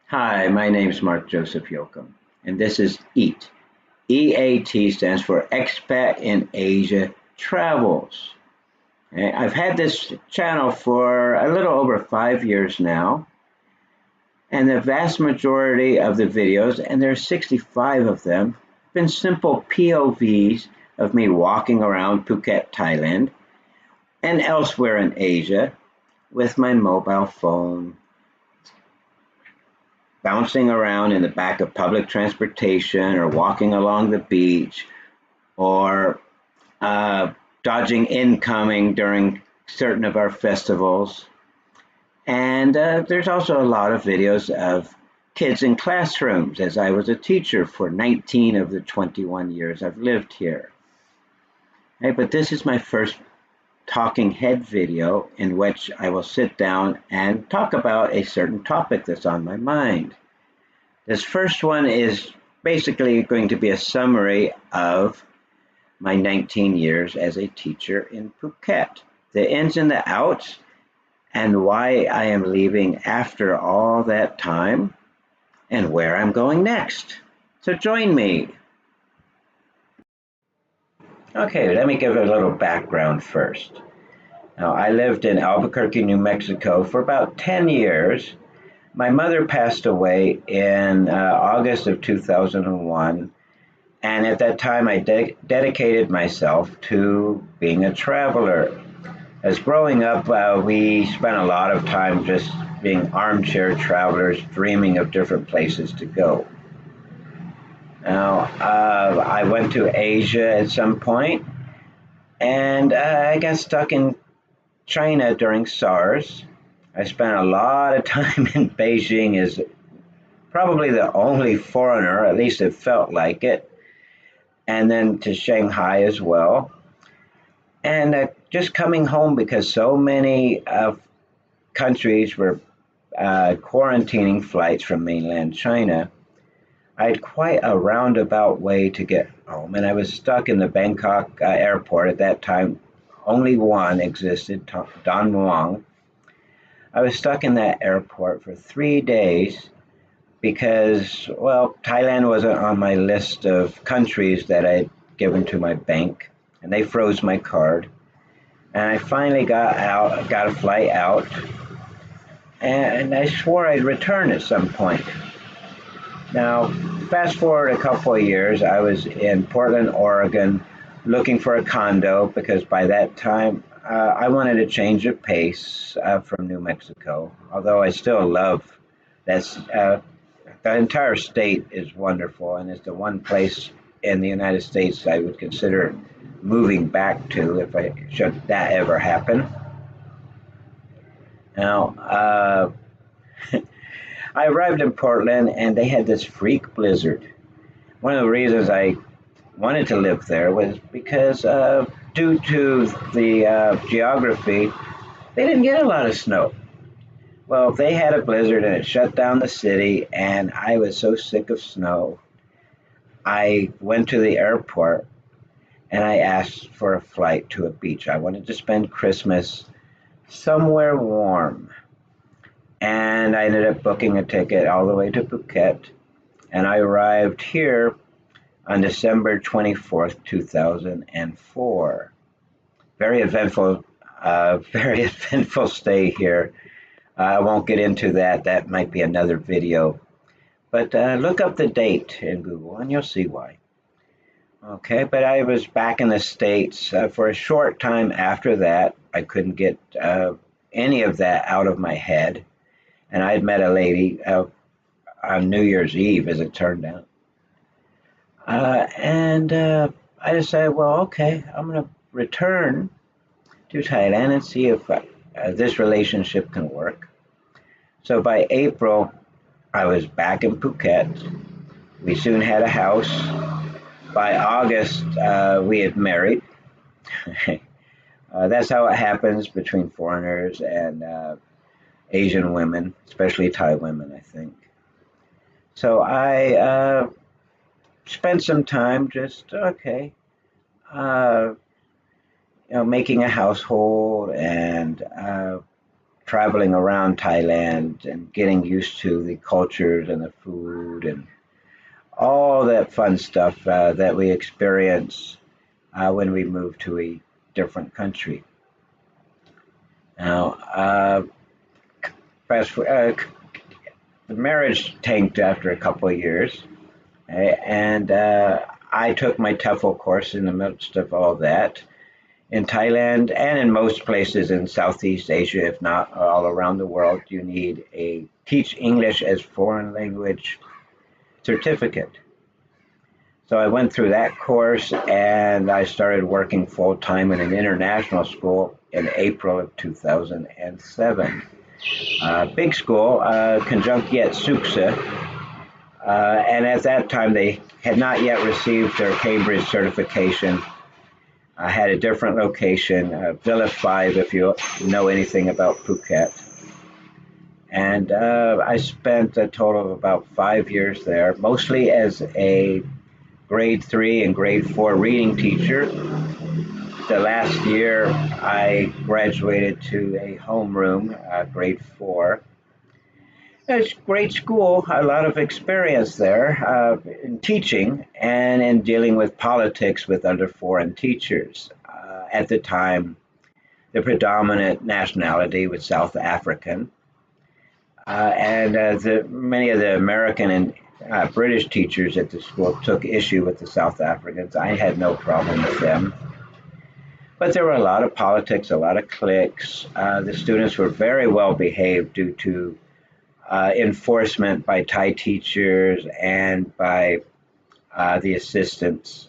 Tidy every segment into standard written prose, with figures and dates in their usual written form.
Hi, my name's Mark Joseph Yoakum, and this is EAT. E.A.T stands for Expat in Asia Travels. Okay, I've had this channel for a little over 5 years now, and the vast majority of the videos, and there are 65 of them, have been simple POVs of me walking around Phuket, Thailand, and elsewhere in Asia with my mobile phone, bouncing around in the back of public transportation or walking along the beach or dodging incoming during certain of our festivals. And there's also a lot of videos of kids in classrooms as I was a teacher for 19 of the 21 years I've lived here. Hey, but this is my first talking head video in which I will sit down and talk about a certain topic that's on my mind. This first one is basically going to be a summary of my 19 years as a teacher in Phuket, the ins and the outs, and why I am leaving after all that time, and where I'm going next. So join me. Okay, let me give a little background first. Now, I lived in Albuquerque, New Mexico for about 10 years. My mother passed away in August of 2001, and at that time I dedicated myself to being a traveler. As growing up, we spent a lot of time just being armchair travelers, dreaming of different places to go. Now, I went to Asia at some point, and I got stuck in China during SARS. I spent a lot of time in Beijing as probably the only foreigner, at least it felt like it, and then to Shanghai as well. And just coming home because so many countries were quarantining flights from mainland China, I had quite a roundabout way to get home, and I was stuck in the Bangkok airport at that time. Only one existed, Don Muang. I was stuck in that airport for 3 days because, well, Thailand wasn't on my list of countries that I'd given to my bank, and they froze my card. And I finally got a flight out, and I swore I'd return at some point. Now, fast forward a couple of years, I was in Portland, Oregon, looking for a condo because by that time I wanted a change of pace from New Mexico, although I still love the entire state is wonderful, and it's the one place in the United States I would consider moving back to if should that ever happen. Now, I arrived in Portland and they had this freak blizzard. One of the reasons I wanted to live there was because due to the geography, they didn't get a lot of snow. Well, they had a blizzard and it shut down the city, and I was so sick of snow. I went to the airport and I asked for a flight to a beach. I wanted to spend Christmas somewhere warm. And I ended up booking a ticket all the way to Phuket. And I arrived here on December 24th, 2004. Very eventful, very eventful stay here. I won't get into that. That might be another video. But look up the date in Google and you'll see why. Okay, but I was back in the States for a short time after that. I couldn't get any of that out of my head. And I had met a lady on New Year's Eve, as it turned out. And I decided, well, okay, I'm going to return to Thailand and see if this relationship can work. So by April, I was back in Phuket. We soon had a house. By August, we had married. That's how it happens between foreigners and Asian women, especially Thai women, I think. So I spent some time just, okay, making a household and traveling around Thailand and getting used to the cultures and the food and all that fun stuff that we experience when we move to a different country. Now, fast, the marriage tanked after a couple of years, and I took my TEFL course in the midst of all that. In Thailand and in most places in Southeast Asia, if not all around the world, you need a Teach English as Foreign Language certificate. So I went through that course and I started working full time in an international school in April of 2007. Big school, Conjunct Suksa, and at that time they had not yet received their Cambridge certification. I had a different location, Villa 5, if you know anything about Phuket. And I spent a total of about 5 years there, mostly as a grade 3 and grade 4 reading teacher. The last year I graduated to a homeroom, grade 4. It's a great school, a lot of experience there in teaching and in dealing with politics with other foreign teachers. At the time, the predominant nationality was South African, and many of the American and British teachers at the school took issue with the South Africans. I had no problem with them. But there were a lot of politics, a lot of cliques. The students were very well behaved due to enforcement by Thai teachers and by the assistants.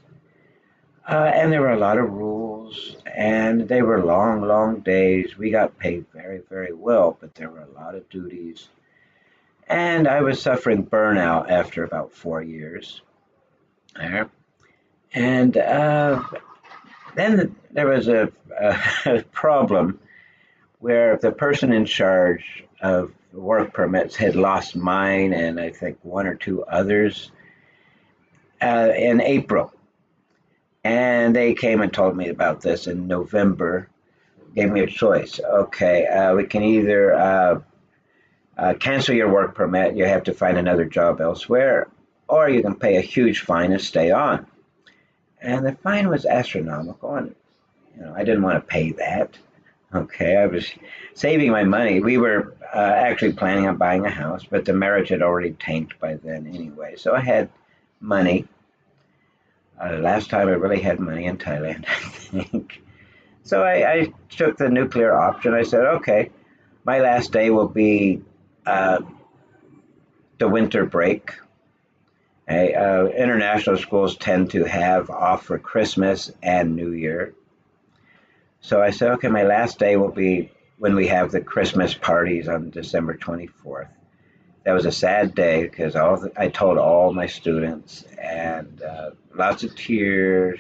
And there were a lot of rules, and they were long, long days. We got paid very, very well, but there were a lot of duties. And I was suffering burnout after about 4 years there. And then there was a problem where the person in charge of work permits had lost mine and I think one or two others in April. And they came and told me about this in November, gave me a choice. Okay, we can either cancel your work permit, you have to find another job elsewhere, or you can pay a huge fine and stay on. And the fine was astronomical, and I didn't want to pay that. Okay, I was saving my money. We were actually planning on buying a house, but the marriage had already tanked by then anyway. So I had money. Last time I really had money in Thailand, I think. So I took the nuclear option. I said, okay, my last day will be the winter break. International schools tend to have off for Christmas and New Year. So I said, okay, my last day will be when we have the Christmas parties on December 24th. That was a sad day because I told all my students, and lots of tears,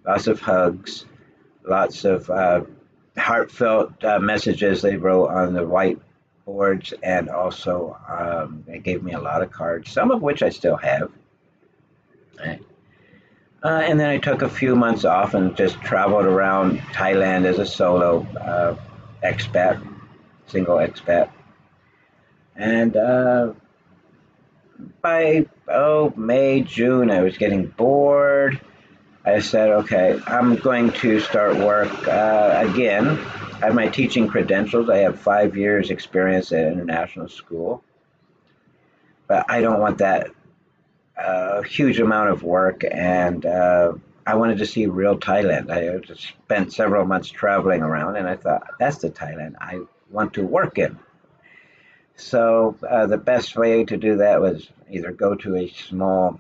lots of hugs, lots of heartfelt messages they wrote on the whiteboards, and also they gave me a lot of cards, some of which I still have. And then I took a few months off and just traveled around Thailand as a solo expat, single expat. And by May, June, I was getting bored. I said, okay, I'm going to start work again. I have my teaching credentials. I have 5 years experience at international school. But I don't want that huge amount of work, and I wanted to see real Thailand. I just spent several months traveling around, and I thought, that's the Thailand I want to work in. So the best way to do that was either go to a small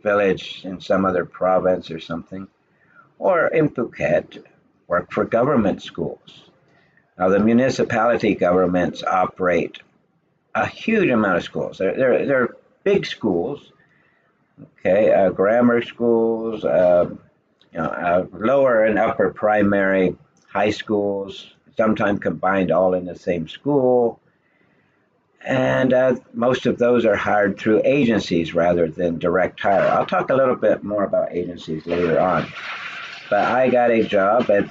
village in some other province or something, or in Phuket, work for government schools. Now, the municipality governments operate a huge amount of schools. They're big schools, okay, grammar schools, lower and upper primary, high schools, sometimes combined all in the same school. And most of those are hired through agencies rather than direct hire. I'll talk a little bit more about agencies later on. But I got a job at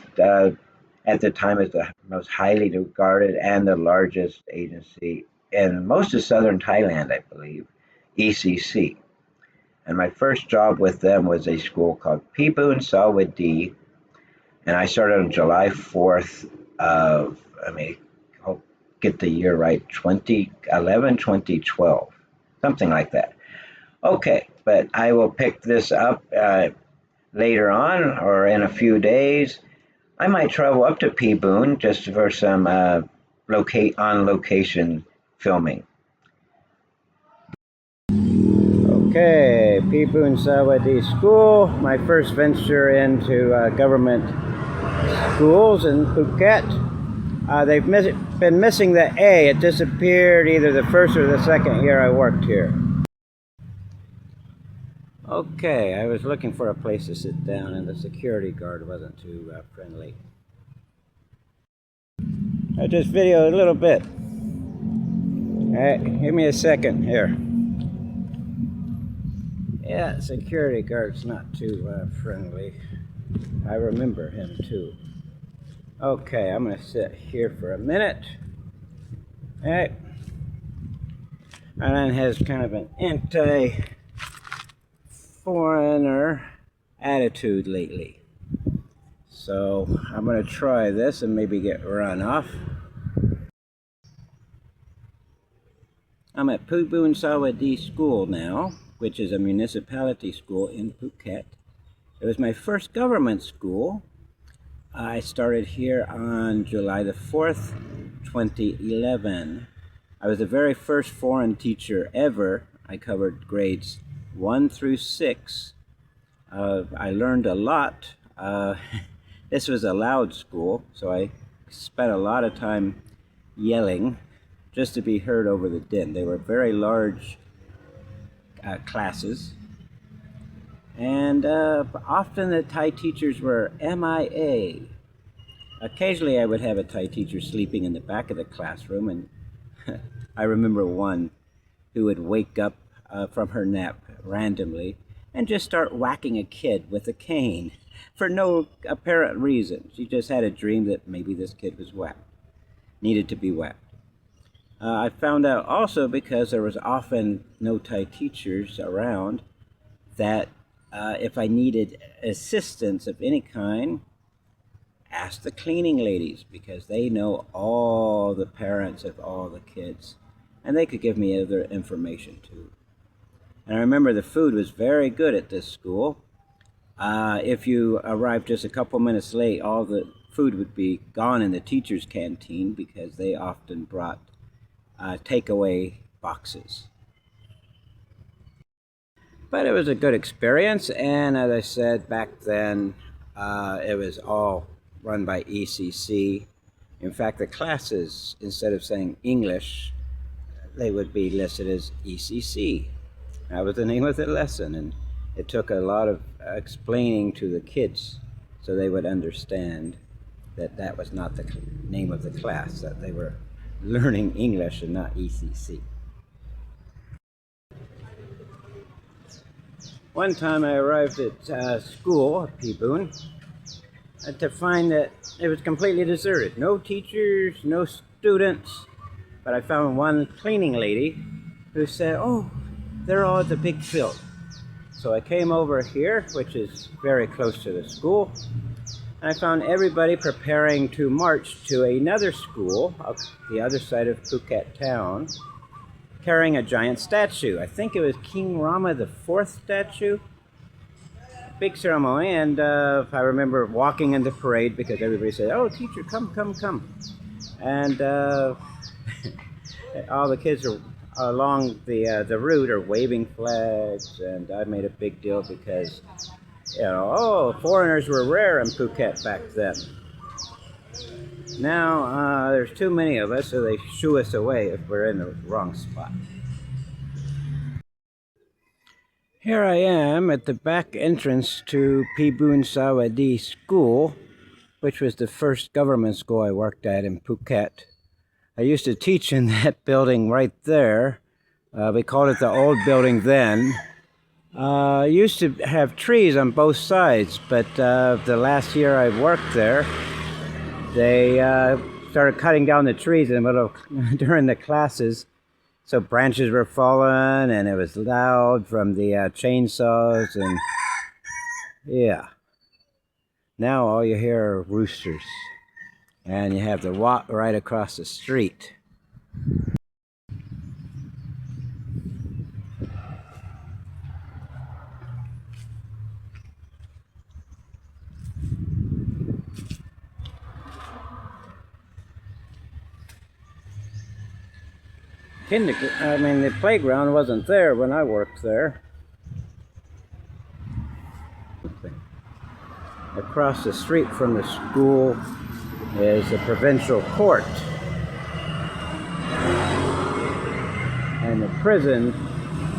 At the time, it's the most highly regarded and the largest agency in most of southern Thailand, I believe, ECC. And my first job with them was a school called Pibun Sawadi, and I started on July 4th of, I mean, I'll get the year right, 2011, 2012, something like that. Okay, but I will pick this up later on or in a few days. I might travel up to Pibun just for some on location filming. Okay, Pibun Sawadi School, my first venture into government schools in Phuket. They've been missing the A. It disappeared either the first or the second year I worked here. Okay, I was looking for a place to sit down and the security guard wasn't too friendly. I just videoed a little bit. Alright, give me a second here. Yeah, security guard's not too friendly. I remember him too. Okay, I'm gonna sit here for a minute. Alright. Thailand has kind of an anti-foreigner attitude lately. So I'm gonna try this and maybe get run off. I'm at Pibun Sawadi School now, which is a municipality school in Phuket. It was my first government school. I started here on July the 4th, 2011. I was the very first foreign teacher ever. I covered grades 1 through 6. I learned a lot. This was a loud school, so I spent a lot of time yelling just to be heard over the din. They were very large classes, and often the Thai teachers were MIA. Occasionally I would have a Thai teacher sleeping in the back of the classroom, and I remember one who would wake up from her nap randomly and just start whacking a kid with a cane for no apparent reason. She just had a dream that maybe this kid was whacked, needed to be whacked. I found out also, because there was often no Thai teachers around, that if I needed assistance of any kind, ask the cleaning ladies, because they know all the parents of all the kids, and they could give me other information too. And I remember the food was very good at this school. If you arrived just a couple minutes late, all the food would be gone in the teacher's canteen, because they often brought takeaway boxes. But it was a good experience, and as I said, back then it was all run by ECC. In fact, the classes, instead of saying English, they would be listed as ECC. That was the name of the lesson, and it took a lot of explaining to the kids so they would understand that that was not the name of the class, that they were learning English and not ECC. One time I arrived at school at Pibun to find that it was completely deserted. No teachers, no students, but I found one cleaning lady who said, "Oh, they're all at the big field." So I came over here, which is very close to the school, and I found everybody preparing to march to another school up the other side of Phuket town, carrying a giant statue. I think it was King Rama the Fourth statue. Big ceremony, and I remember walking in the parade because everybody said, "Oh, teacher, come, come, come." And all the kids are along the route are waving flags, and I made a big deal because, you know, oh, foreigners were rare in Phuket back then. Now there's too many of us, so they shoo us away if we're in the wrong spot. Here I am at the back entrance to Pibun Sawadi School, which was the first government school I worked at in Phuket. I used to teach in that building right there. We called it the old building then. Used to have trees on both sides, but the last year I worked there, they started cutting down the trees in the middle of, during the classes. So branches were falling and it was loud from the chainsaws, and yeah. Now all you hear are roosters. And you have the walk right across the street. The playground wasn't there when I worked there. Across the street from the school is the provincial court. And the prison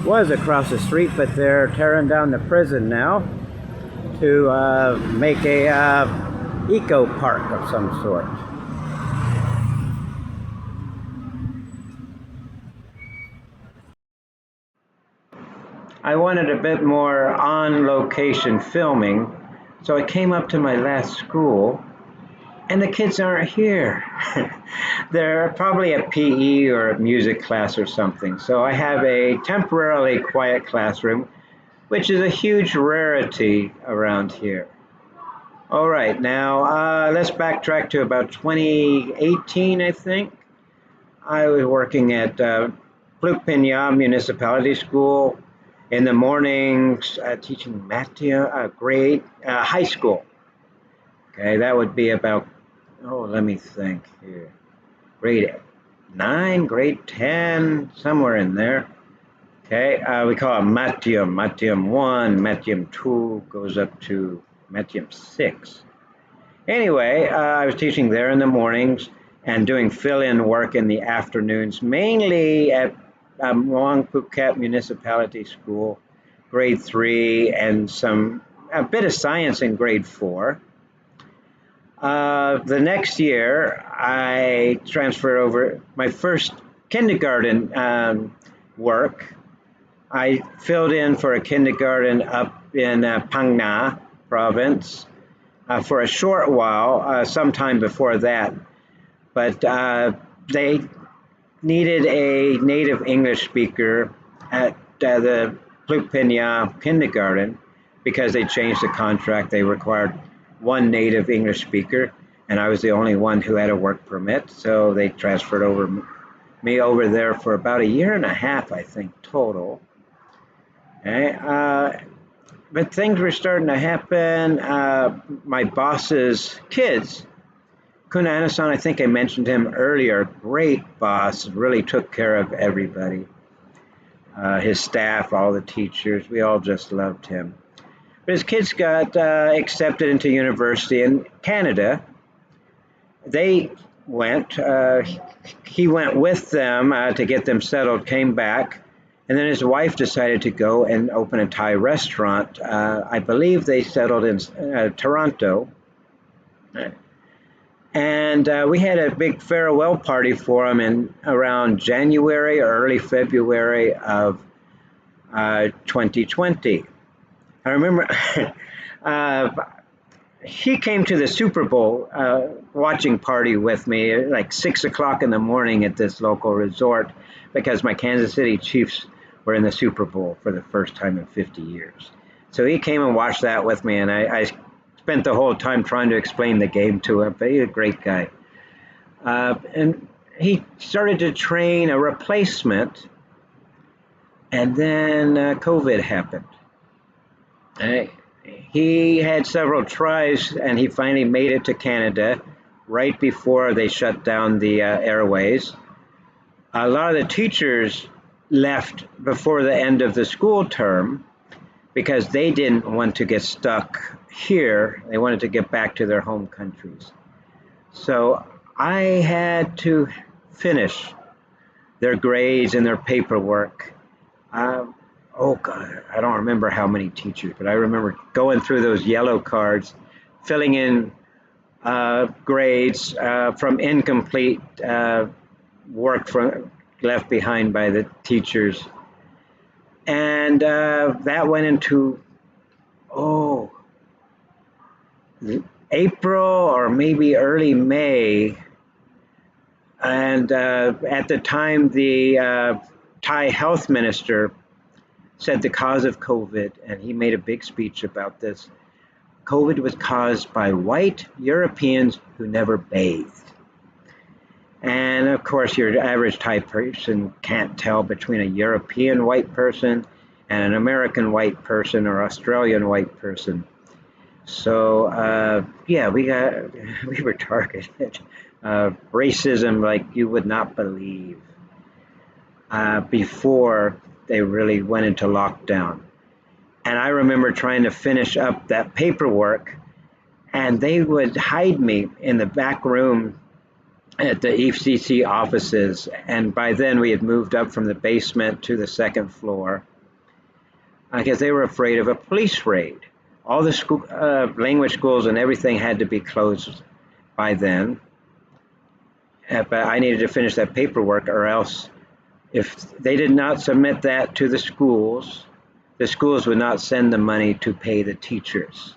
was across the street, but they're tearing down the prison now to make a eco park of some sort. I wanted a bit more on-location filming, so I came up to my last school, and the kids aren't here. They're probably at PE or a music class or something. So I have a temporarily quiet classroom, which is a huge rarity around here. All right, now let's backtrack to about 2018, I think. I was working at Phuket and Phang Nga Municipality School in the mornings, teaching grade high school. Okay, that would be about, let me think here. Grade 9, grade 10, somewhere in there. Okay, we call it Matium. Matium 1, Matium 2 goes up to Matium 6. Anyway, I was teaching there in the mornings and doing fill-in work in the afternoons, mainly at Phuket Municipality School, grade 3, and a bit of science in grade 4. The next year, I transferred over my first kindergarten work. I filled in for a kindergarten up in Phang Nga province for a short while, sometime before that. But they needed a native English speaker at the Phuket and Phang Nga kindergarten because they changed the contract. They required one native English speaker, and I was the only one who had a work permit, so they transferred me over there for about a year and a half, I think, total. Okay, but things were starting to happen. My boss's kids, Kunanasan, I think I mentioned him earlier, great boss, really took care of everybody. His staff, all the teachers, we all just loved him. But his kids got accepted into university in Canada. They went, he went with them to get them settled, came back, and then his wife decided to go and open a Thai restaurant. I believe they settled in Toronto. And we had a big farewell party for him in around January or early February of 2020. I remember he came to the Super Bowl watching party with me at like 6 o'clock in the morning at this local resort because my Kansas City Chiefs were in the Super Bowl for the first time in 50 years. So he came and watched that with me, and I spent the whole time trying to explain the game to him, but he's a great guy. And he started to train a replacement, and then COVID happened. He had several tries, and he finally made it to Canada right before they shut down the airways. A lot of the teachers left before the end of the school term because they didn't want to get stuck here. They wanted to get back to their home countries. So I had to finish their grades and their paperwork. Oh God, I don't remember how many teachers, but I remember going through those yellow cards, filling in grades from incomplete work left behind by the teachers. And that went into, April or maybe early May. And at the time, the Thai health minister said the cause of COVID, and he made a big speech about this. COVID was caused by white Europeans who never bathed. And of course, your average Thai person can't tell between a European white person and an American white person or Australian white person. So yeah, we were targeted. Racism like you would not believe before they really went into lockdown. And I remember trying to finish up that paperwork, and they would hide me in the back room at the ECC offices. And by then we had moved up from the basement to the second floor because they were afraid of a police raid. All the school, language schools and everything had to be closed by then. But I needed to finish that paperwork, or else if they did not submit that to the schools would not send the money to pay the teachers.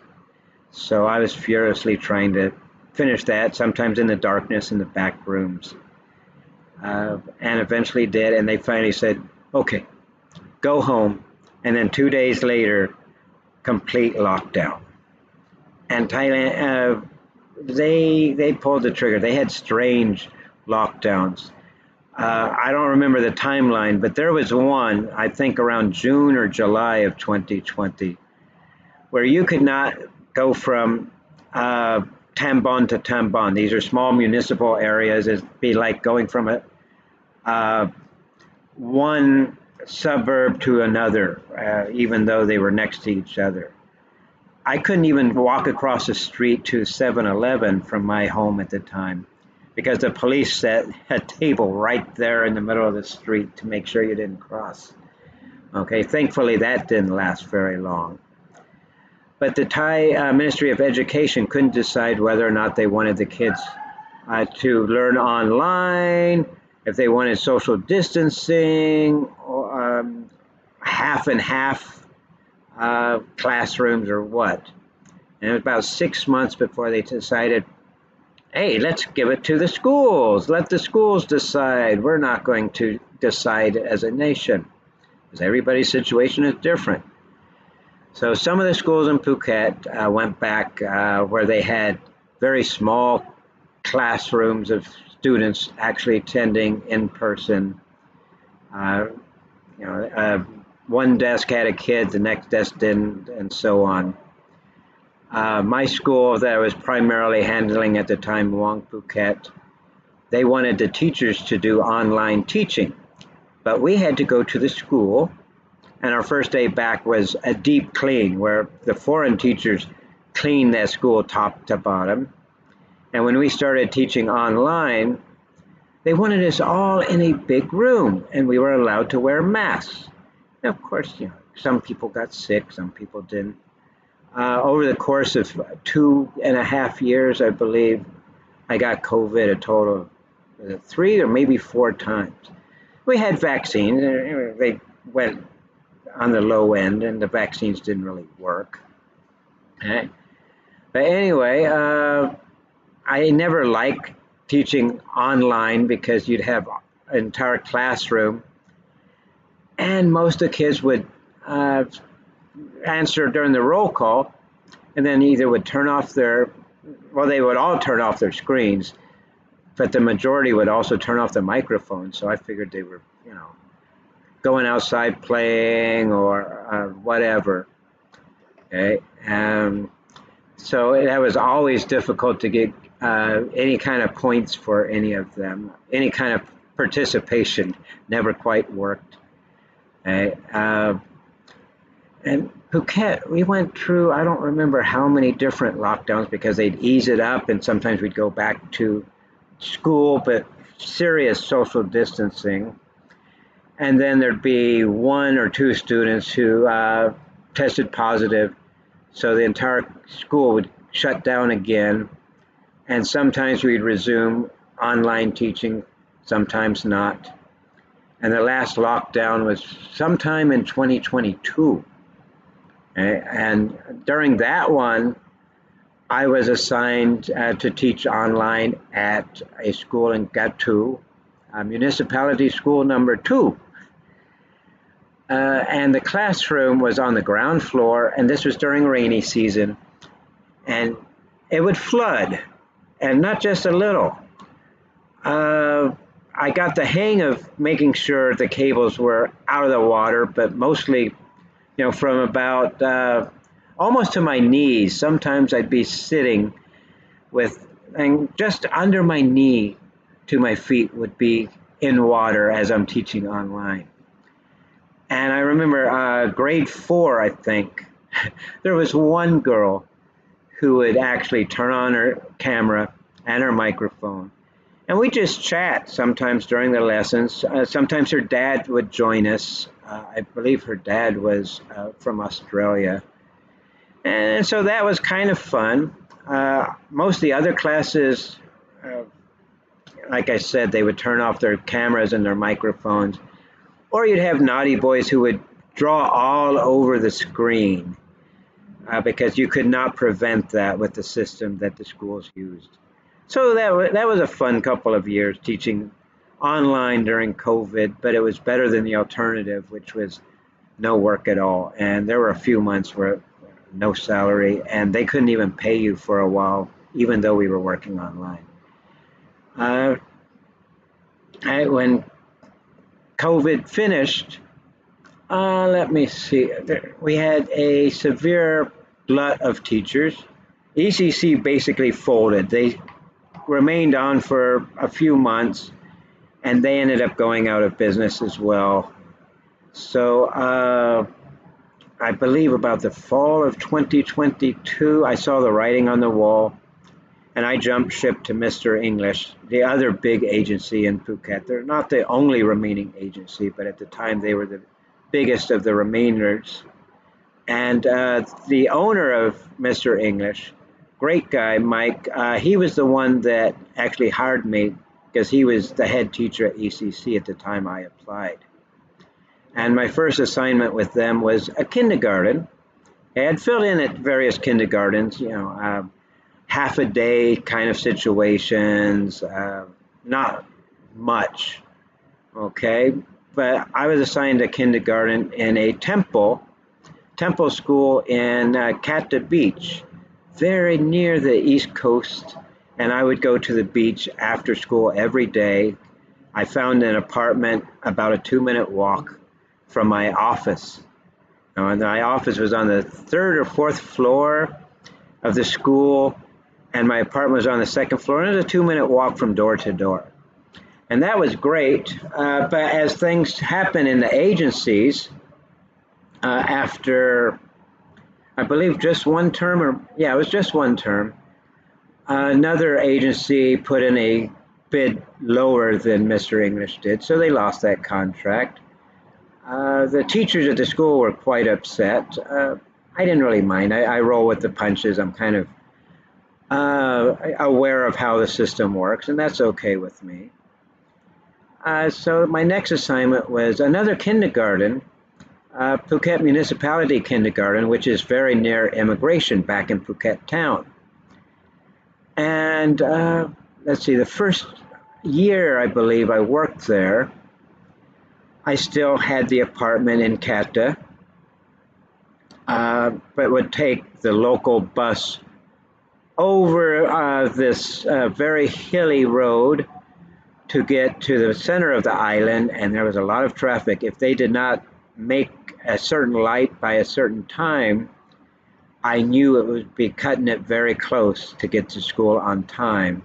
So I was furiously trying to finish that, sometimes in the darkness in the back rooms, and eventually did. And they finally said, okay, go home. And then 2 days later, complete lockdown. And Thailand, they pulled the trigger. They had strange lockdowns. I don't remember the timeline, but there was one, I think around June or July of 2020, where you could not go from Tambon to Tambon. These are small municipal areas. It'd be like going from one suburb to another, even though they were next to each other. I couldn't even walk across the street to 7-Eleven from my home at the time because the police set a table right there in the middle of the street to make sure you didn't cross. Okay, thankfully that didn't last very long. But the Thai Ministry of Education couldn't decide whether or not they wanted the kids to learn online, if they wanted social distancing, or half and half classrooms or what. And it was about 6 months before they decided, hey, let's give it to the schools. Let the schools decide. We're not going to decide as a nation because everybody's situation is different. So some of the schools in Phuket went back where they had very small classrooms of students actually attending in person. One desk had a kid, the next desk didn't, and so on. My school that I was primarily handling at the time, Muang Phuket, they wanted the teachers to do online teaching, but we had to go to the school, and our first day back was a deep clean where the foreign teachers cleaned that school top to bottom. And when we started teaching online, they wanted us all in a big room, and we were allowed to wear masks. And of course, some people got sick, some people didn't. Over the course of 2.5 years, I believe, I got COVID a total of 3 or maybe 4 times. We had vaccines. They went on the low end, and the vaccines didn't really work. Okay? But anyway, I never liked teaching online because you'd have an entire classroom, and most of the kids would answer during the roll call, and then either would turn off they would all turn off their screens, but the majority would also turn off the microphone. So I figured they were, going outside playing or whatever. Okay. So that was always difficult to get any kind of points for any of them. Any kind of participation never quite worked. Okay. And Phuket, we went through, I don't remember how many different lockdowns because they'd ease it up and sometimes we'd go back to school, but serious social distancing. And then there'd be 1 or 2 students who tested positive. So the entire school would shut down again. And sometimes we'd resume online teaching, sometimes not. And the last lockdown was sometime in 2022. And during that one, I was assigned to teach online at a school in Gatu, municipality school number 2. And the classroom was on the ground floor, and this was during rainy season, and it would flood, and not just a little. Uh, I got the hang of making sure the cables were out of the water, but mostly, from about almost to my knees. Sometimes I'd be sitting with, and just under my knee to my feet would be in water as I'm teaching online. And I remember grade 4, I think, there was one girl who would actually turn on her camera and her microphone. And we just chat sometimes during the lessons. Sometimes her dad would join us. I believe her dad was from Australia. And so that was kind of fun. Most of the other classes, uh, like I said, they would turn off their cameras and their microphones. Or you'd have naughty boys who would draw all over the screen because you could not prevent that with the system that the schools used. So that was a fun couple of years teaching online during COVID, but it was better than the alternative, which was no work at all. And there were a few months where no salary, and they couldn't even pay you for a while, even though we were working online. Uh, when COVID finished, let me see. We had a severe glut of teachers. ECC basically folded. They remained on for a few months, and they ended up going out of business as well. So I believe about the fall of 2022, I saw the writing on the wall, and I jumped ship to Mr. English, the other big agency in Phuket. They're not the only remaining agency, but at the time they were the biggest of the remainers. And the owner of Mr. English, great guy, Mike, he was the one that actually hired me because he was the head teacher at ECC at the time I applied. And my first assignment with them was a kindergarten. I had filled in at various kindergartens, half a day kind of situations, not much, okay? But I was assigned a kindergarten in a temple school in Katta Beach, very near the East Coast, and I would go to the beach after school every day. I found an apartment about a 2-minute walk from my office. And my office was on the 3rd or 4th floor of the school, and my apartment was on the 2nd floor, and it was a 2-minute walk from door to door. And that was great, but as things happen in the agencies, after, I believe, just one term, it was just one term, another agency put in a bid lower than Mr. English did, so they lost that contract. The teachers at the school were quite upset. I didn't really mind. I roll with the punches. I'm kind of aware of how the system works, and that's okay with me. So my next assignment was another kindergarten, Phuket Municipality Kindergarten, which is very near immigration back in Phuket town. And let's see, the first year I believe I worked there, I still had the apartment in Katta, but would take the local bus over this very hilly road to get to the center of the island, and there was a lot of traffic. If they did not make a certain light by a certain time, I knew it would be cutting it very close to get to school on time.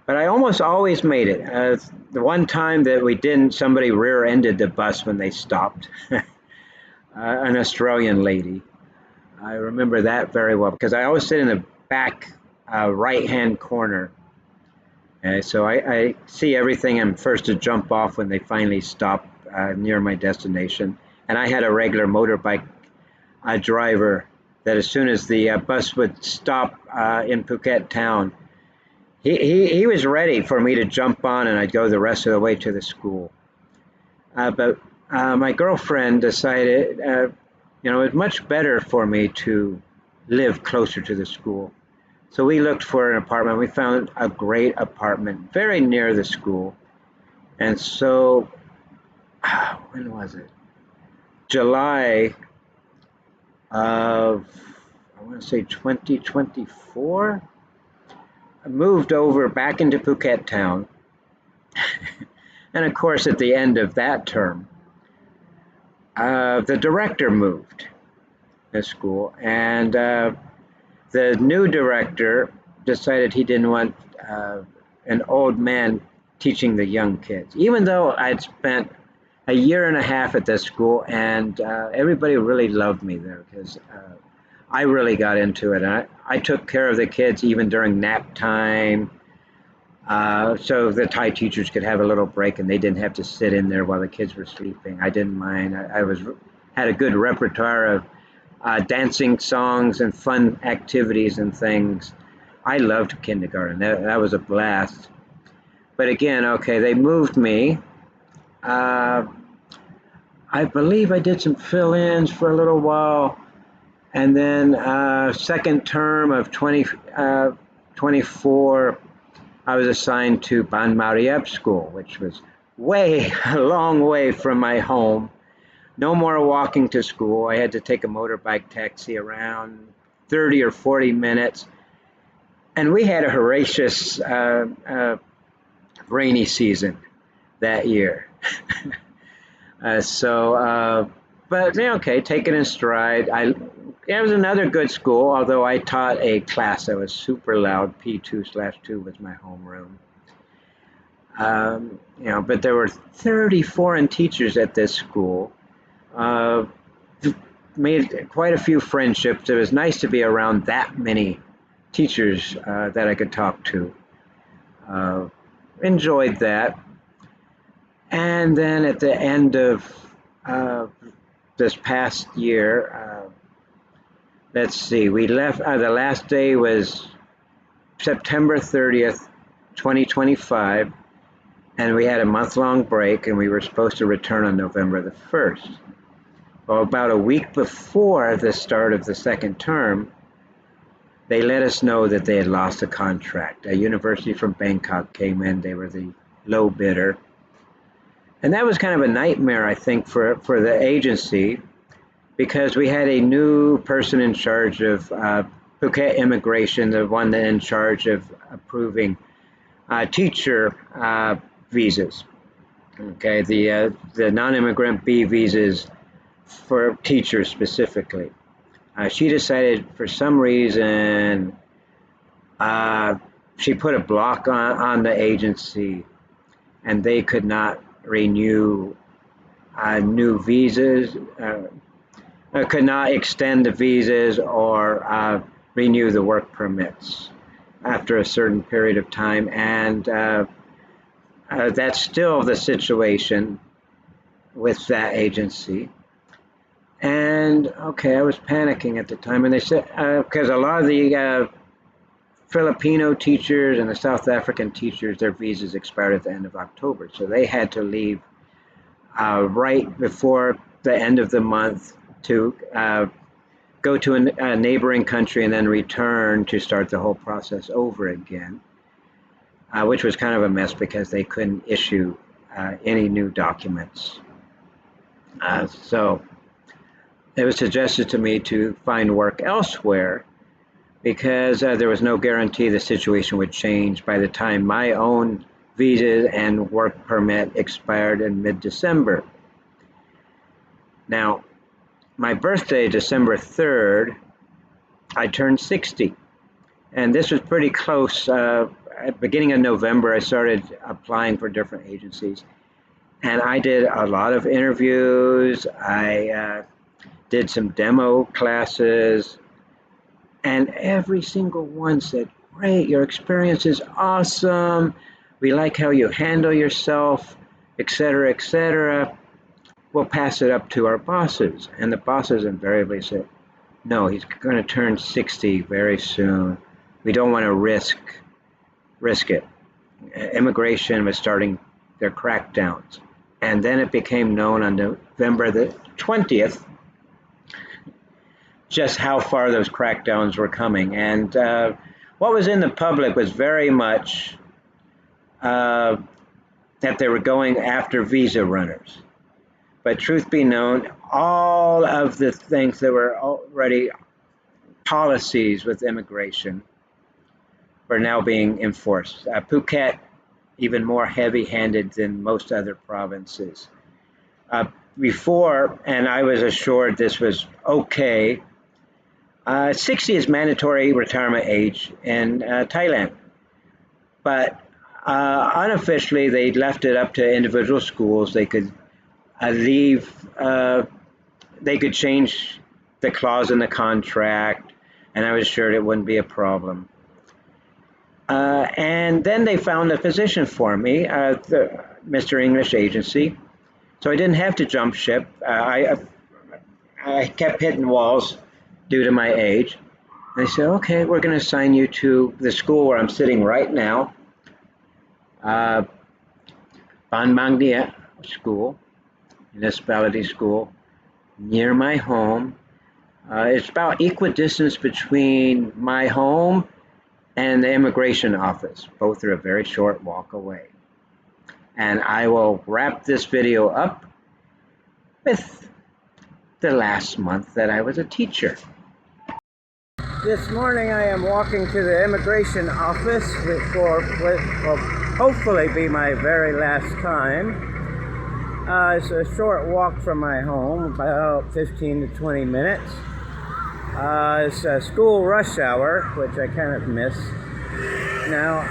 But I almost always made it. The one time that we didn't, somebody rear-ended the bus when they stopped. An Australian lady. I remember that very well because I always sit in the back right-hand corner. So I see everything. I'm first to jump off when they finally stop near my destination. And I had a regular motorbike driver that as soon as the bus would stop in Phuket town, he was ready for me to jump on, and I'd go the rest of the way to the school. But my girlfriend decided, it was much better for me to live closer to the school. So we looked for an apartment. We found a great apartment very near the school. And so, when was it? July of, I want to say 2024. I moved over back into Phuket town. And of course, at the end of that term, the director moved the school, and the new director decided he didn't want an old man teaching the young kids. Even though I'd spent a year and a half at this school, and everybody really loved me there because I really got into it. I took care of the kids even during nap time. So the Thai teachers could have a little break and they didn't have to sit in there while the kids were sleeping. I didn't mind. I had a good repertoire of dancing songs and fun activities and things. I loved kindergarten. That was a blast. But again, okay, they moved me. Uh, I believe I did some fill-ins for a little while, and then second term of 2024, I was assigned to Ban Mariep School, which was a long way from my home. No more walking to school. I had to take a motorbike taxi around 30 or 40 minutes. And we had a horrendous rainy season that year. But okay, take it in stride. It was another good school, although I taught a class that was super loud. P2/2 was my homeroom. But there were 30 foreign teachers at this school. Uh, Made quite a few friendships. It was nice to be around that many teachers that I could talk to. Uh, Enjoyed that. And then at the end of uh, this past year, let's see, we left, the last day was September 30th, 2025, and we had a month-long break, and we were supposed to return on November the 1st. Well, about a week before the start of the second term, they let us know that they had lost a contract. A university from Bangkok came in, they were the low bidder. And that was kind of a nightmare, I think, for the agency, because we had a new person in charge of Phuket immigration, the one that in charge of approving teacher visas. Okay, the non-immigrant B visas for teachers specifically. She decided for some reason she put a block on the agency, and they could not renew new visas, could not extend the visas or renew the work permits after a certain period of time. And that's still the situation with that agency. And okay, I was panicking at the time, and they said, because a lot of the Filipino teachers and the South African teachers, their visas expired at the end of October. So they had to leave right before the end of the month to go to a neighboring country and then return to start the whole process over again, which was kind of a mess because they couldn't issue any new documents. So it was suggested to me to find work elsewhere because there was no guarantee the situation would change by the time my own visa and work permit expired in mid-December. Now, my birthday, December 3rd, I turned 60. And this was pretty close. At the beginning of November, I started applying for different agencies. And I did a lot of interviews. I did some demo classes. And every single one said, great, your experience is awesome. We like how you handle yourself, et cetera, et cetera. We'll pass it up to our bosses. And the bosses invariably said, no, he's going to turn 60 very soon. We don't want to risk it. Immigration was starting their crackdowns. And then it became known on November the 20th just how far those crackdowns were coming. And what was in the public was very much that they were going after visa runners. But truth be known, all of the things that were already policies with immigration were now being enforced. Phuket, even more heavy-handed than most other provinces. Before, and I was assured this was okay, 60 is mandatory retirement age in Thailand. But unofficially, they left it up to individual schools. They could they could change the clause in the contract, and I was sure it wouldn't be a problem. And then they found a position for me at the Mr. English Agency, so I didn't have to jump ship. I kept hitting walls due to my age. They said, okay, we're going to assign you to the school where I'm sitting right now, Phang Nga School, municipality school, near my home. It's about equidistance between my home and the immigration office. Both are a very short walk away. And I will wrap this video up with the last month that I was a teacher. This morning I am walking to the immigration office for what will hopefully be my very last time. It's a short walk from my home, about 15 to 20 minutes. It's a school rush hour, which I kind of miss. Now,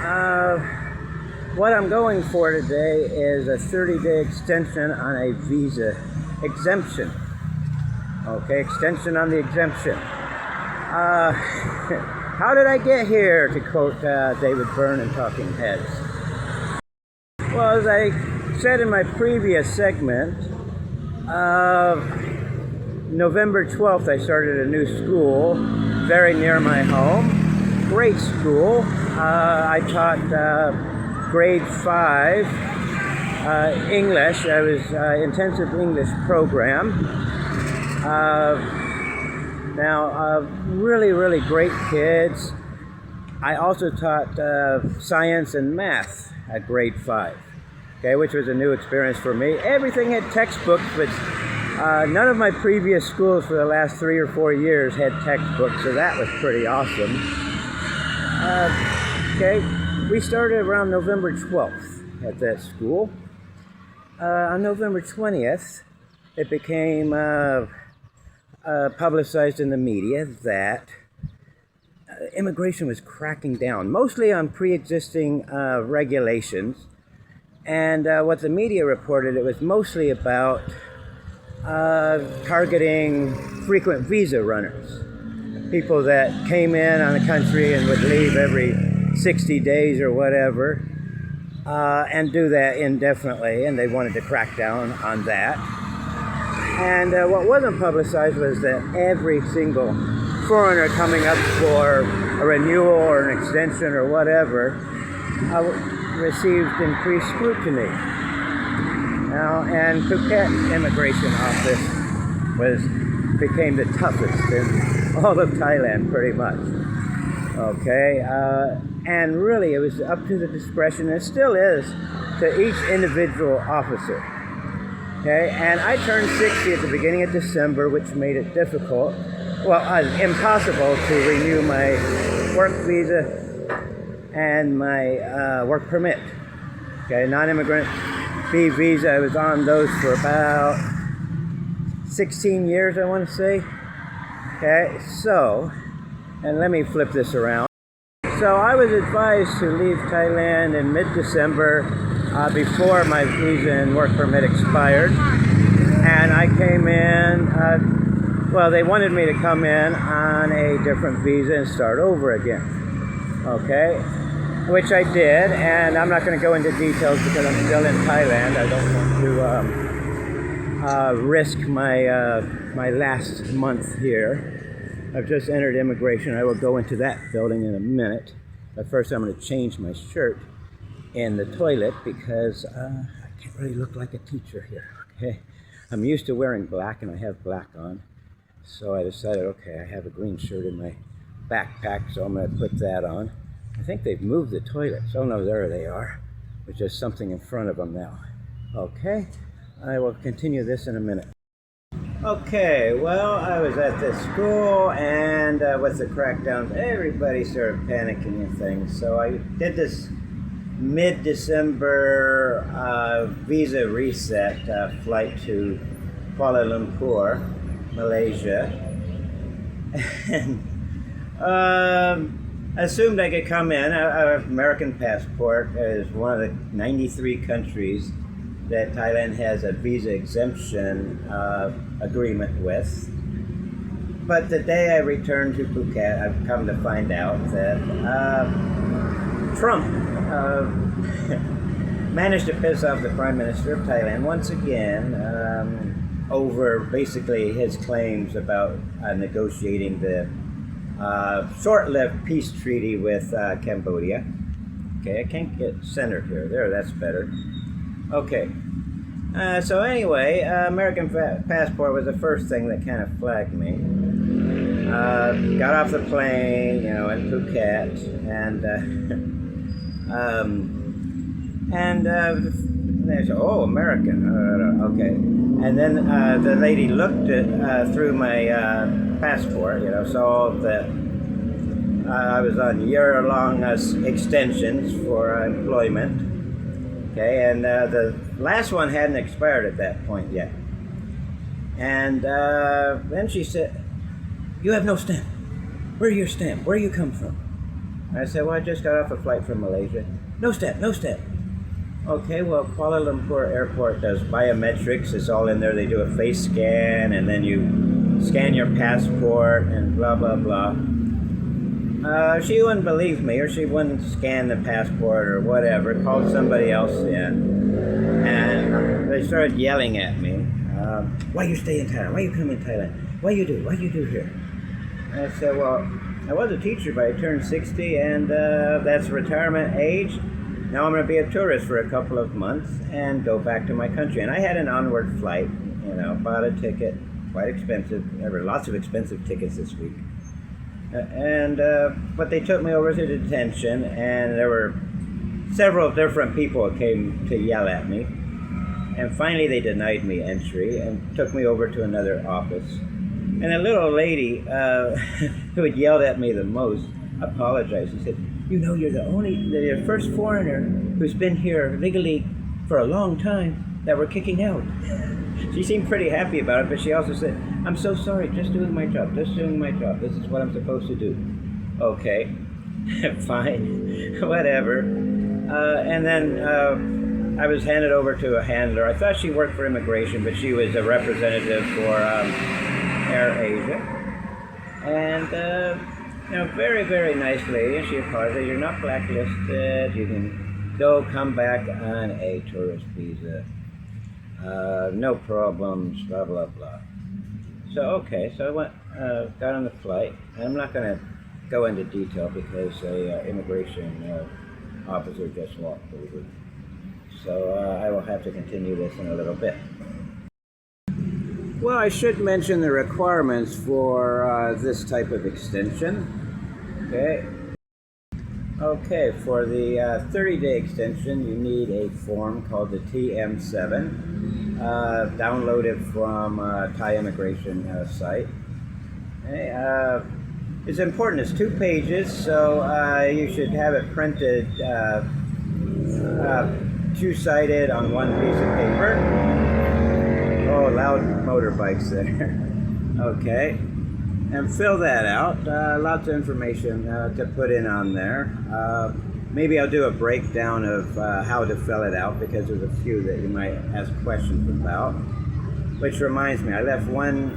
what I'm going for today is a 30-day extension on a visa exemption. Okay, extension on the exemption. How did I get here, to quote David Byrne in Talking Heads? Well, as I said in my previous segment, November 12th I started a new school very near my home. Great school. I taught grade 5 English. I was intensive English program. Really great kids. I also taught science and math at grade 5, okay, which was a new experience for me. Everything had textbooks, but none of my previous schools for the last 3 or 4 years had textbooks, so that was pretty awesome. Okay, we started around November 12th at that school. On November 20th, it became publicized in the media that immigration was cracking down, mostly on pre-existing regulations. And what the media reported, it was mostly about targeting frequent visa runners, people that came in on the country and would leave every 60 days or whatever, and do that indefinitely, and they wanted to crack down on that. And what wasn't publicized was that every single foreigner coming up for a renewal or an extension or whatever received increased scrutiny. Now, and Phuket Immigration Office became the toughest in all of Thailand, pretty much. Okay, and really it was up to the discretion, and it still is, to each individual officer. Okay, and I turned 60 at the beginning of December, which made it difficult, well, impossible to renew my work visa and my work permit. Okay, non-immigrant B visa, I was on those for about 16 years, I want to say. Okay, so, and let me flip this around. So I was advised to leave Thailand in mid-December before my visa and work permit expired. And I came in, well, they wanted me to come in on a different visa and start over again. Okay, which I did, and I'm not going to go into details because I'm still in Thailand. I don't want to risk my last month here. I've just entered immigration. I will go into that building in a minute. But first I'm going to change my shirt in the toilet because I can't really look like a teacher here, okay? I'm used to wearing black, and I have black on. So I decided, okay, I have a green shirt in my backpack, so I'm going to put that on. I think they've moved the toilets. Oh no, there they are. There's just something in front of them now. Okay, I will continue this in a minute. Okay, well, I was at this school, and with the crackdowns, everybody started panicking and things. So I did this mid-December visa reset flight to Kuala Lumpur, Malaysia, and assumed I could come in. American passport is one of the 93 countries that Thailand has a visa exemption agreement with. But the day I returned to Phuket, I've come to find out that Trump managed to piss off the Prime Minister of Thailand once again over basically his claims about negotiating the short-lived peace treaty with Cambodia. Okay, I can't get centered here. There, that's better. Okay. So anyway, American passport was the first thing that kind of flagged me. Got off the plane, in Phuket, and they said, "Oh, American." Okay. And then the lady looked through my passport, saw that I was on year-long extensions for employment. Okay, and the last one hadn't expired at that point yet. And then she said, "You have no stamp. Where's your stamp? Where you come from?" I said, "Well, I just got off a flight from Malaysia." "No stamp, no stamp." Okay, well, Kuala Lumpur Airport does biometrics. It's all in there. They do a face scan, and then you scan your passport, and blah, blah, blah. She wouldn't believe me, or she wouldn't scan the passport or whatever, called somebody else in, and they started yelling at me. "Why you stay in Thailand? Why you come in Thailand? What you do here?" And I said, "Well, I was a teacher, but I turned 60, and that's retirement age. Now I'm going to be a tourist for a couple of months and go back to my country." And I had an onward flight, bought a ticket, quite expensive. There were lots of expensive tickets this week. But they took me over to detention, and there were several different people who came to yell at me. And finally they denied me entry and took me over to another office. And a little lady who had yelled at me the most apologized. She said, "You're the first foreigner who's been here legally for a long time that we're kicking out." She seemed pretty happy about it, but she also said, "I'm so sorry, just doing my job. This is what I'm supposed to do." Okay, fine, whatever. And then I was handed over to a handler. I thought she worked for immigration, but she was a representative for AirAsia. And, very, very nice lady. And she apologized. "You're not blacklisted. You can come back on a tourist visa. No problems, blah, blah, blah." So, okay, so I went, got on the flight. I'm not going to go into detail because a immigration officer just walked over. So I will have to continue this in a little bit. Well, I should mention the requirements for this type of extension. Okay, for the 30-day extension, you need a form called the TM7, downloaded from Thai immigration site. Okay, it's important. It's 2 pages, so you should have it printed 2-sided on one piece of paper. Oh, loud motorbikes there. Okay. And fill that out. Lots of information to put in on there. Maybe I'll do a breakdown of how to fill it out because there's a few that you might ask questions about. Which reminds me, I left one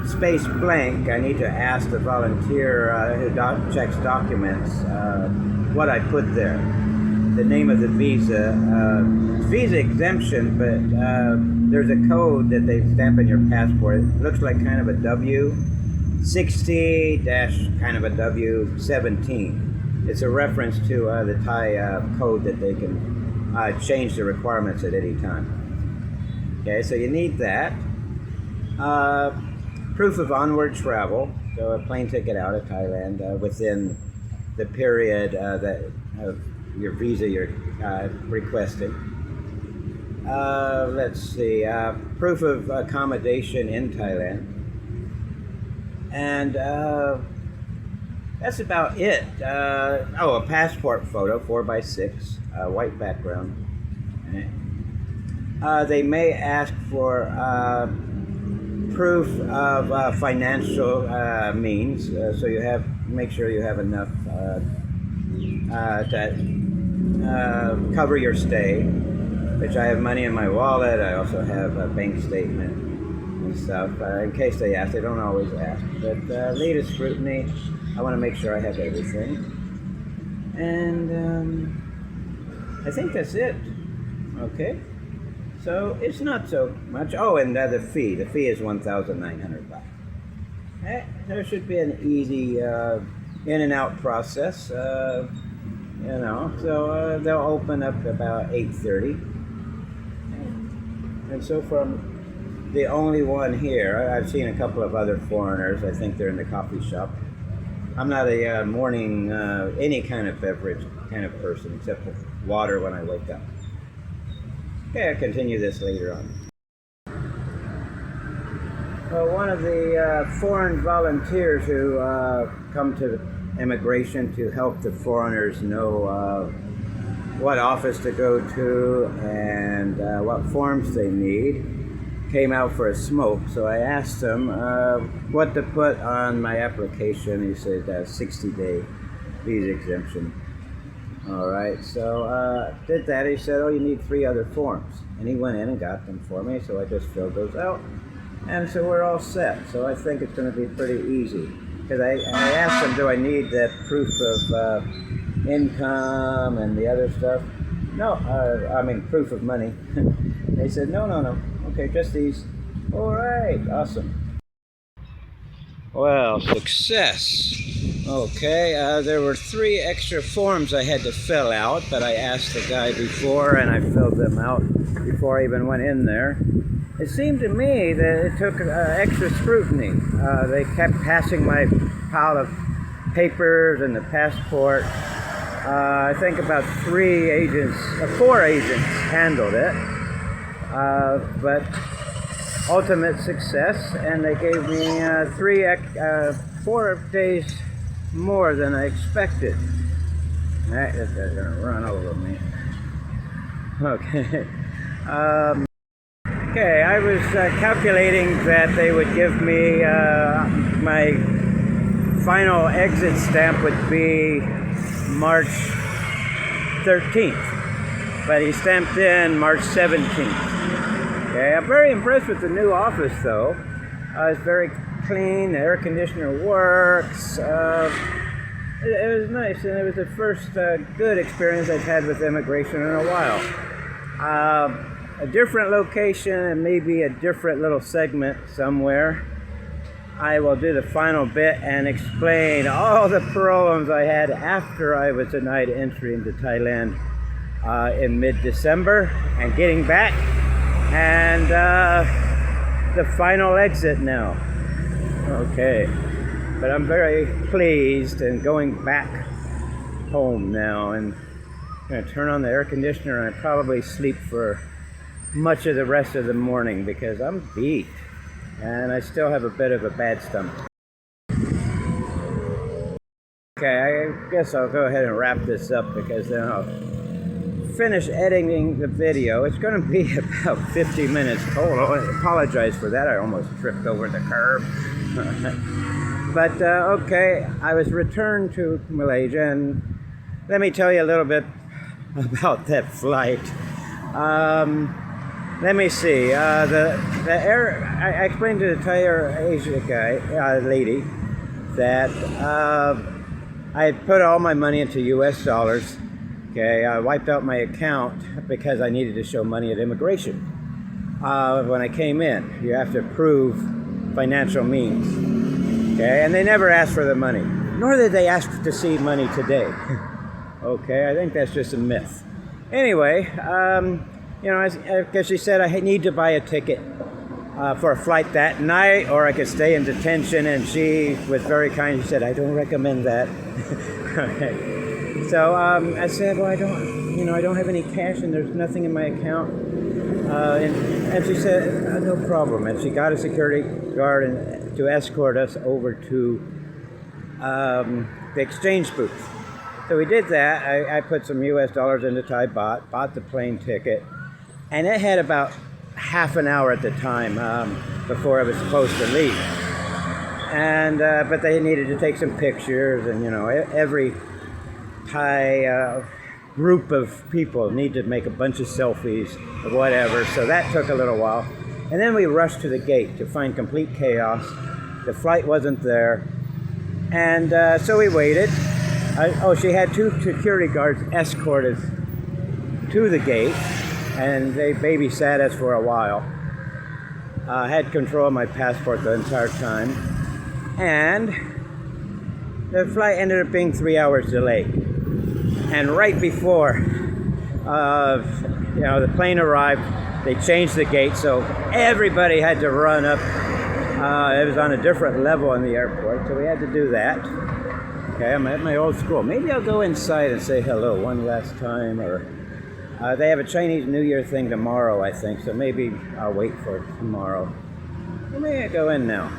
space blank. I need to ask the volunteer who checks documents what I put there. The name of the visa. It's visa exemption, but there's a code that they stamp in your passport. It looks like kind of a W60 - kind of a W17. It's a reference to the Thai code that they can change the requirements at any time. Okay, so you need that. Proof of onward travel, so a plane ticket out of Thailand within the period that of your visa you're requesting. Let's see, proof of accommodation in Thailand. And that's about it. Oh, a passport photo, 4x6, white background. They may ask for proof of financial means, so you make sure you have enough to cover your stay. Which I have money in my wallet. I also have a bank statement and stuff. In case they ask, they don't always ask. But lead of scrutiny, I want to make sure I have everything. And I think that's it. Okay. So it's not so much. Oh, and the fee. The fee is 1,900 baht. There should be an easy in and out process. So they'll open up about 8:30. And so from the only one here, I've seen a couple of other foreigners. I think they're in the coffee shop. I'm not a morning, any kind of beverage kind of person, except for water when I wake up. Okay, I'll continue this later on. Well, one of the foreign volunteers who come to immigration to help the foreigners know what office to go to and what forms they need, came out for a smoke. So I asked him what to put on my application. He said 60-day visa exemption. All right, so did that. He said, oh, you need 3 other forms. And he went in and got them for me, so I just filled those out. And so we're all set. So I think it's going to be pretty easy. Because I asked him, do I need that proof of income and the other stuff? No, I mean proof of money. They said, no. Okay, just these. All right, awesome. Well, success. Okay, there were 3 extra forms I had to fill out, but I asked the guy before and I filled them out before I even went in there. It seemed to me that it took extra scrutiny. They kept passing my pile of papers and the passport. I think about 4 agents handled it, but ultimate success, and they gave me 4 days more than I expected. That is gonna run over me. Okay. Okay, I was calculating that they would give me my final exit stamp would be March 13th, but he stamped in March 17th. Okay, I'm very impressed with the new office though. It's very clean, the air conditioner works. It was nice, and it was the first good experience I've had with immigration in a while. A different location and maybe a different little segment somewhere. I will do the final bit and explain all the problems I had after I was denied entry into Thailand in mid-December and getting back, and the final exit now. Okay, but I'm very pleased and going back home now, and I'm going to turn on the air conditioner and probably sleep for much of the rest of the morning because I'm beat and I still have a bit of a bad stomach. Okay, I guess I'll go ahead and wrap this up because then I'll finish editing the video. It's going to be about 50 minutes total. I apologize for that. I almost tripped over the curb. But okay, I was returned to Malaysia, and let me tell you a little bit about that flight. Let me see. I explained to the Thai Air Asia lady that I had put all my money into U.S. dollars. Okay, I wiped out my account because I needed to show money at immigration. When I came in, you have to prove financial means. Okay, and they never asked for the money, nor did they ask to see money today. Okay, I think that's just a myth. Anyway, because she said I need to buy a ticket for a flight that night, or I could stay in detention. And she was very kind. She said, "I don't recommend that." Okay. So I said, "Well, I don't have any cash, and there's nothing in my account." And she said, "No problem." And she got a security guard to escort us over to the exchange booth. So we did that. I put some US dollars into Thai baht, bought the plane ticket, and it had about half an hour at the time before I was supposed to leave. And but they needed to take some pictures, and every Thai group of people need to make a bunch of selfies or whatever. So that took a little while, and then we rushed to the gate to find complete chaos. The flight wasn't there, and so we waited. She had two security guards escort us to the gate, and they babysat us for a while. I had control of my passport the entire time, and the flight ended up being 3 hours delayed. And right before the plane arrived, they changed the gate, so everybody had to run up. It was on a different level in the airport, so we had to do that. Okay, I'm at my old school. Maybe I'll go inside and say hello one last time, or they have a Chinese New Year thing tomorrow, I think, so maybe I'll wait for tomorrow. Or maybe I'll go in now.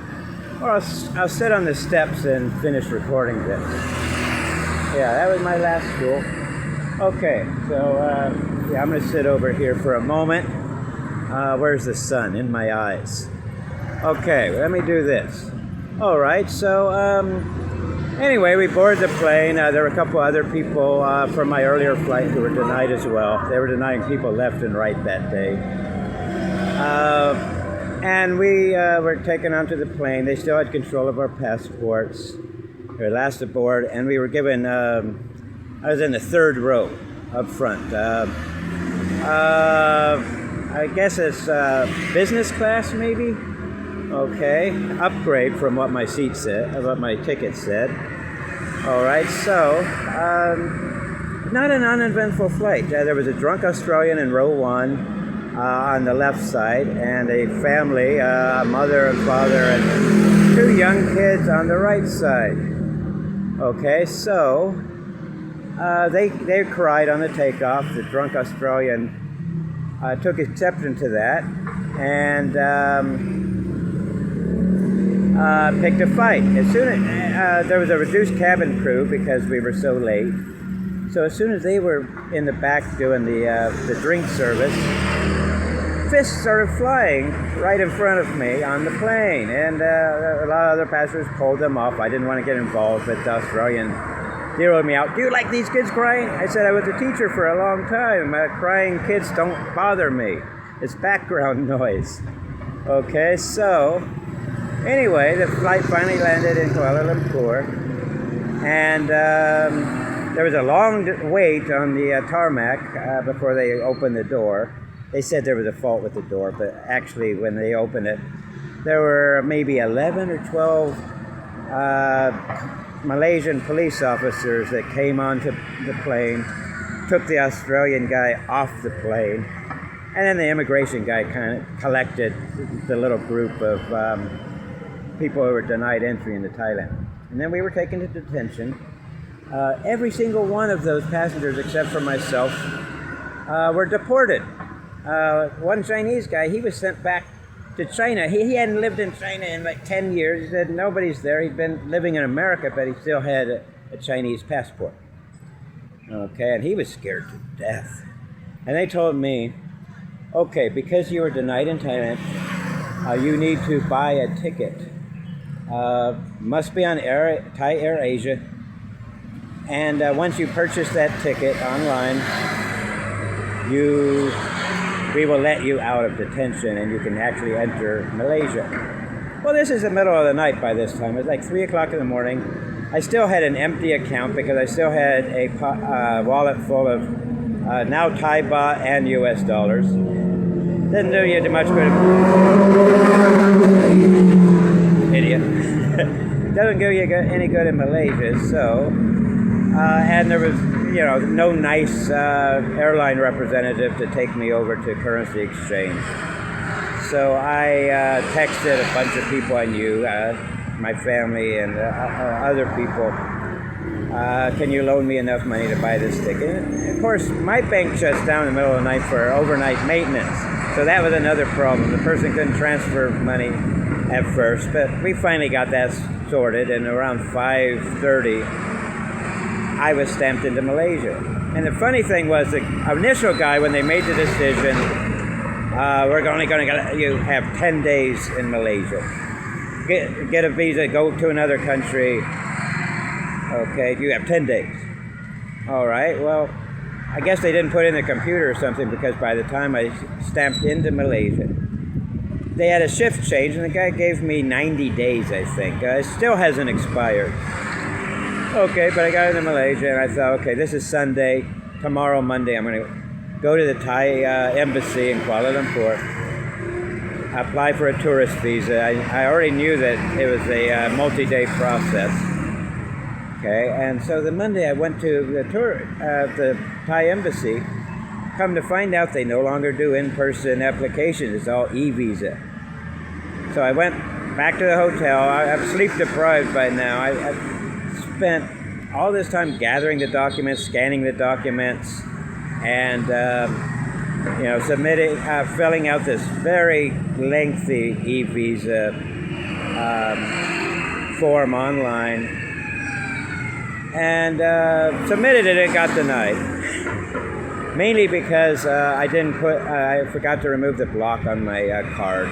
Or I'll sit on the steps and finish recording this. Yeah, that was my last school. Okay, so I'm going to sit over here for a moment. Where's the sun? In my eyes. Okay, let me do this. All right, so anyway, we boarded the plane. There were a couple other people from my earlier flight who were denied as well. They were denying people left and right that day. And we were taken onto the plane. They still had control of our passports. We were last aboard, and we were given, I was in the third row up front. I guess it's business class, maybe? Okay, upgrade from what my seat said, what my ticket said. All right, so not an uneventful flight. There was a drunk Australian in row one on the left side, and a family, a mother and father, and two young kids on the right side. Okay, so they cried on the takeoff. The drunk Australian took exception to that, and picked a fight. As soon as there was a reduced cabin crew because we were so late, so as soon as they were in the back doing the drink service, fists started flying right in front of me on the plane, and a lot of other passengers pulled them off. I didn't want to get involved, but the Australian zeroed me out. "Do you like these kids crying?" I said, "I was a teacher for a long time. Crying kids don't bother me. It's background noise." Okay, so anyway, the flight finally landed in Kuala Lumpur, and there was a long wait on the tarmac before they opened the door. They said there was a fault with the door, but actually when they opened it, there were maybe 11 or 12 Malaysian police officers that came onto the plane, took the Australian guy off the plane, and then the immigration guy kind of collected the little group of people who were denied entry into Thailand. And then we were taken to detention. Every single one of those passengers, except for myself, were deported. One Chinese guy, he was sent back to China. He hadn't lived in China in like 10 years. He said nobody's there. He'd been living in America, but he still had a Chinese passport. Okay, and he was scared to death. And they told me, okay, because you were denied in Thailand, you need to buy a ticket. Must be on Thai Air Asia. And once you purchase that ticket online, we will let you out of detention and you can actually enter Malaysia. Well, this is the middle of the night by this time. It was like 3 o'clock in the morning. I still had an empty account because I still had a wallet full of now Thai baht and US dollars. Didn't do you much good. Idiot. Doesn't do you any good in Malaysia, so. And there was, no nice airline representative to take me over to currency exchange. So I texted a bunch of people I knew, my family and other people. Can you loan me enough money to buy this ticket? And of course, my bank shuts down in the middle of the night for overnight maintenance. So that was another problem. The person couldn't transfer money at first, but we finally got that sorted, and around 5:30, I was stamped into Malaysia. And the funny thing was, the initial guy, when they made the decision, we're only going to you have 10 days in Malaysia. Get a visa, go to another country. Okay, you have 10 days. All right, well, I guess they didn't put in the computer or something, because by the time I stamped into Malaysia, they had a shift change, and the guy gave me 90 days, I think. It still hasn't expired. Okay, but I got into Malaysia, and I thought, okay, this is Sunday. Tomorrow, Monday, I'm going to go to the Thai embassy in Kuala Lumpur, apply for a tourist visa. I already knew that it was a multi-day process. Okay, and so the Monday I went to the Thai embassy. Come to find out, they no longer do in-person applications. It's all e-visa. So I went back to the hotel. I'm sleep deprived by now. I spent all this time gathering the documents, scanning the documents, and submitting, filling out this very lengthy e-visa form online. And submitted it, got denied. Mainly because I forgot to remove the block on my card.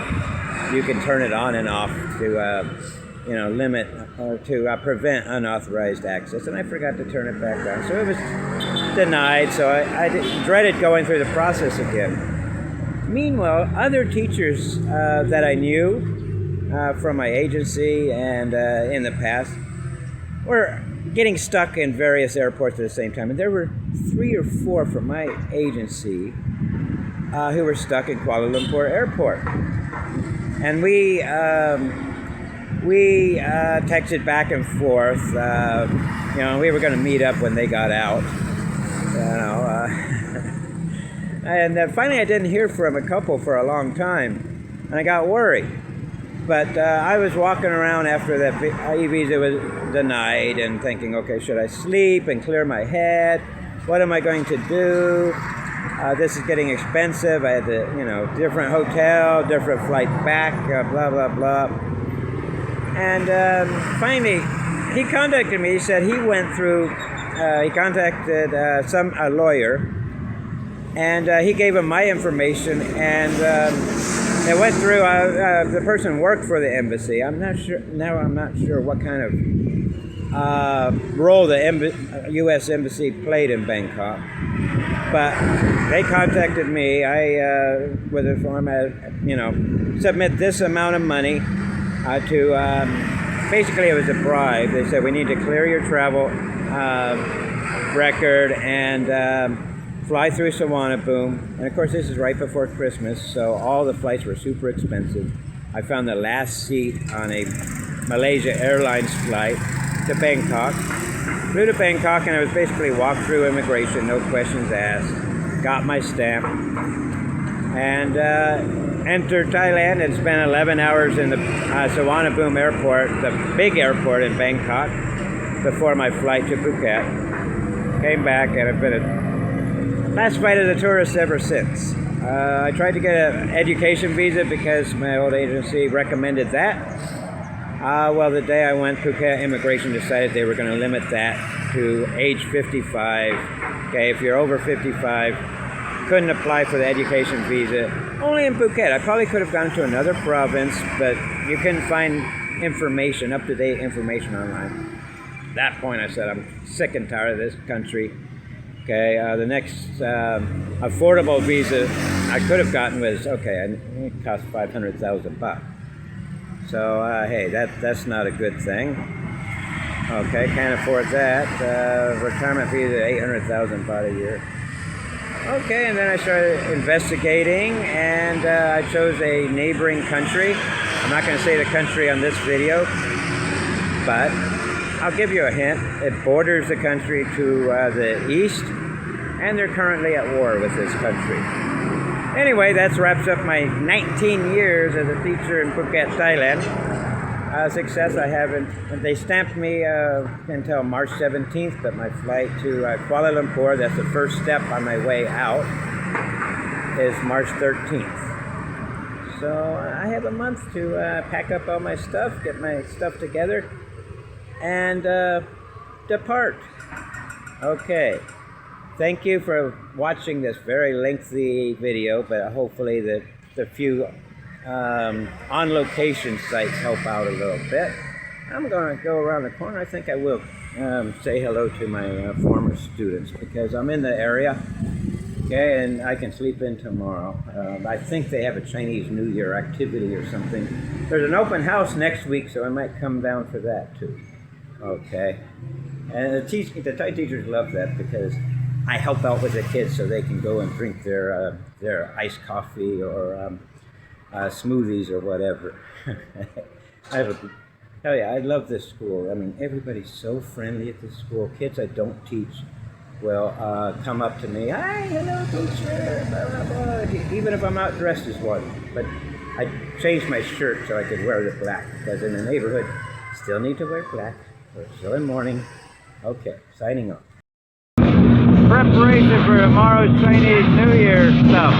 You can turn it on and off to, limit or to prevent unauthorized access, and I forgot to turn it back on. So it was denied, so I dreaded going through the process again. Meanwhile, other teachers that I knew from my agency and in the past were getting stuck in various airports at the same time. And there were 3 or 4 from my agency who were stuck in Kuala Lumpur Airport. And we texted back and forth. We were going to meet up when they got out. And finally I didn't hear from a couple for a long time. And I got worried. But I was walking around after that e-visa was denied and thinking, okay, should I sleep and clear my head? What am I going to do? This is getting expensive. I had to, different hotel, different flight back, blah, blah, blah. And finally, he contacted me. He said he went through, he contacted a lawyer, and he gave him my information, and it went through, the person worked for the embassy. I'm not sure what kind of role the U.S. Embassy played in Bangkok. But they contacted me. I was informed, submit this amount of money to, basically it was a bribe. They said, we need to clear your travel record and fly through Suvarnabhumi. And of course, this is right before Christmas, so all the flights were super expensive. I found the last seat on a Malaysia Airlines flight to Bangkok. Flew to Bangkok, and I was basically walked through immigration, no questions asked. Got my stamp, and entered Thailand and spent 11 hours in the Suvarnabhumi airport, the big airport in Bangkok, before my flight to Phuket. Came back, and I've been classified as a tourist ever since. I tried to get an education visa because my old agency recommended that. Well, the day I went, Phuket immigration decided they were going to limit that to age 55. Okay, if you're over 55, couldn't apply for the education visa. Only in Phuket. I probably could have gone to another province, but you can find information, up-to-date information online. At that point, I said, I'm sick and tired of this country. Okay, the next affordable visa I could have gotten was, okay, it cost $500,000. So, hey, that's not a good thing. Okay, can't afford that. Retirement visa, 800,000 baht a year. Okay, and then I started investigating, and I chose a neighboring country. I'm not going to say the country on this video, but I'll give you a hint. It borders the country to the east, and they're currently at war with this country. Anyway, that wraps up my 19 years as a teacher in Phuket, Thailand. Success I haven't. They stamped me until March 17th, but my flight to Kuala Lumpur, that's the first step on my way out, is March 13th. So I have a month to pack up all my stuff, get my stuff together, and depart. Okay. Thank you for watching this very lengthy video, but hopefully the few on-location sites help out a little bit. I'm going to go around the corner. I think I will say hello to my former students because I'm in the area, okay, and I can sleep in tomorrow. I think they have a Chinese New Year activity or something. There's an open house next week, so I might come down for that too. Okay, and the Thai teachers love that because I help out with the kids so they can go and drink their iced coffee or smoothies or whatever. Hell yeah, I love this school. I mean, everybody's so friendly at this school. Kids I don't teach will come up to me, hi, hello teacher, blah, blah, blah. Even if I'm not dressed as one. But I changed my shirt so I could wear the black because in the neighborhood, still need to wear black. We're still in mourning. Okay, signing off. Preparation for tomorrow's Chinese New Year stuff.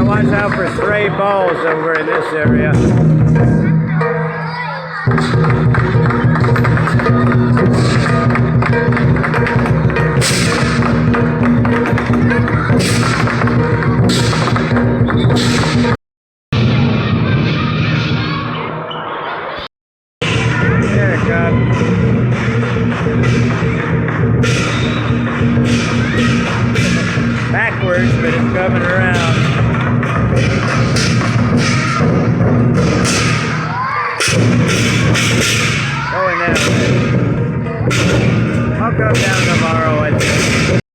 Watch out for stray balls over in this area.